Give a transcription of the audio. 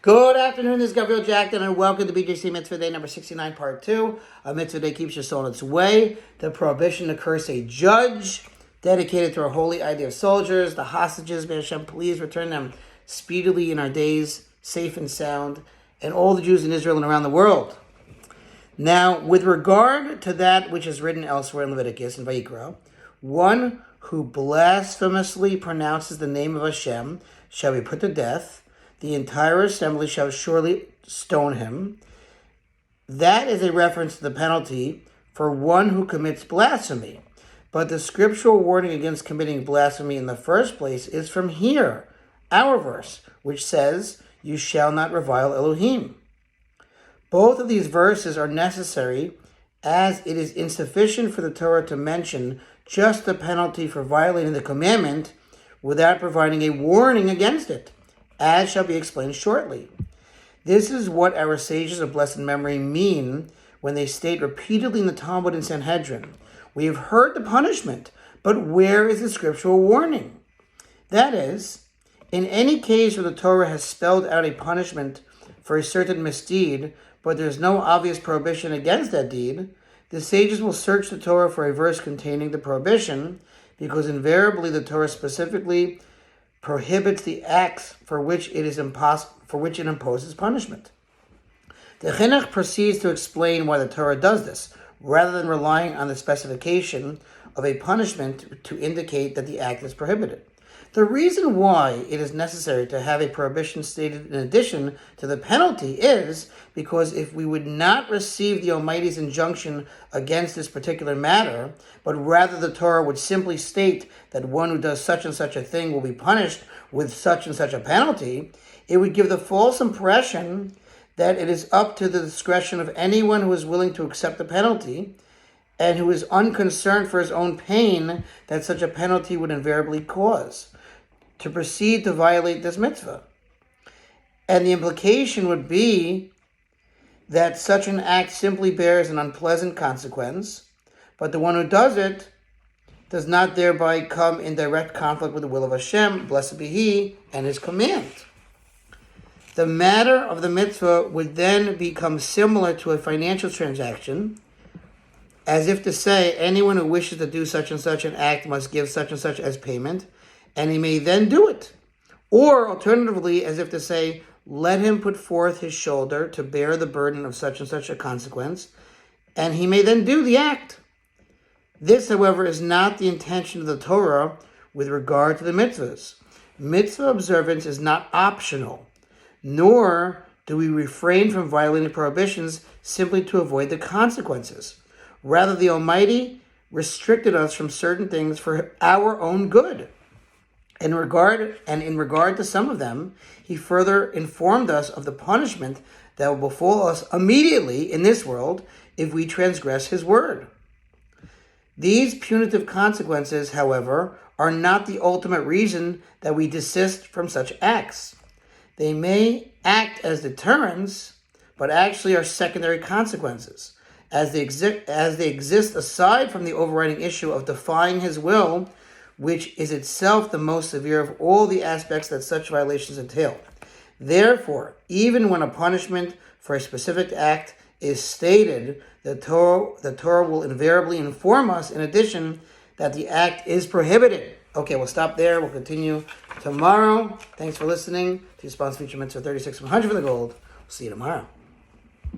Good afternoon, this is Gabriel Jackson, and welcome to BJC Mitzvah Day number 69, part 2. A Mitzvah Day keeps your soul in its way. The prohibition to curse a judge, dedicated to our holy idea of soldiers. The hostages, may Hashem please return them speedily in our days, safe and sound, and all the Jews in Israel and around the world. Now, with regard to that which is written elsewhere in Leviticus and Vayikra, one who blasphemously pronounces the name of Hashem shall be put to death. The entire assembly shall surely stone him. That is a reference to the penalty for one who commits blasphemy. But the scriptural warning against committing blasphemy in the first place is from here, our verse, which says, "You shall not revile Elohim." Both of these verses are necessary, as it is insufficient for the Torah to mention just the penalty for violating the commandment without providing a warning against it, as shall be explained shortly. This is what our sages of blessed memory mean when they state repeatedly in the Talmud and Sanhedrin, "We have heard the punishment, but where is the scriptural warning?" That is, in any case where the Torah has spelled out a punishment for a certain misdeed, but there is no obvious prohibition against that deed, the sages will search the Torah for a verse containing the prohibition, because invariably the Torah specifically prohibits the acts for which it imposes punishment. The Chinuch proceeds to explain why the Torah does this, rather than relying on the specification of a punishment to indicate that the act is prohibited. The reason why it is necessary to have a prohibition stated in addition to the penalty is because if we would not receive the Almighty's injunction against this particular matter, but rather the Torah would simply state that one who does such and such a thing will be punished with such and such a penalty, it would give the false impression that it is up to the discretion of anyone who is willing to accept the penalty and who is unconcerned for his own pain that such a penalty would invariably cause, to proceed to violate this mitzvah. And the implication would be that such an act simply bears an unpleasant consequence, but the one who does it does not thereby come in direct conflict with the will of Hashem, blessed be He, and His command. The matter of the mitzvah would then become similar to a financial transaction, as if to say, anyone who wishes to do such and such an act must give such and such as payment, and he may then do it. Or, alternatively, as if to say, let him put forth his shoulder to bear the burden of such and such a consequence, and he may then do the act. This, however, is not the intention of the Torah with regard to the mitzvahs. Mitzvah observance is not optional, nor do we refrain from violating prohibitions simply to avoid the consequences. Rather, the Almighty restricted us from certain things for our own good. In regard to some of them, He further informed us of the punishment that will befall us immediately in this world if we transgress His word. These punitive consequences, however, are not the ultimate reason that we desist from such acts. They may act as deterrents, but actually are secondary consequences, as they exist aside from the overriding issue of defying His will, which is itself the most severe of all the aspects that such violations entail. Therefore, even when a punishment for a specific act is stated, the Torah will invariably inform us, in addition, that the act is prohibited. Okay, we'll stop there. We'll continue tomorrow. Thanks for listening to your sponsor feature Mitzvah 36 100 for the gold. We'll see you tomorrow.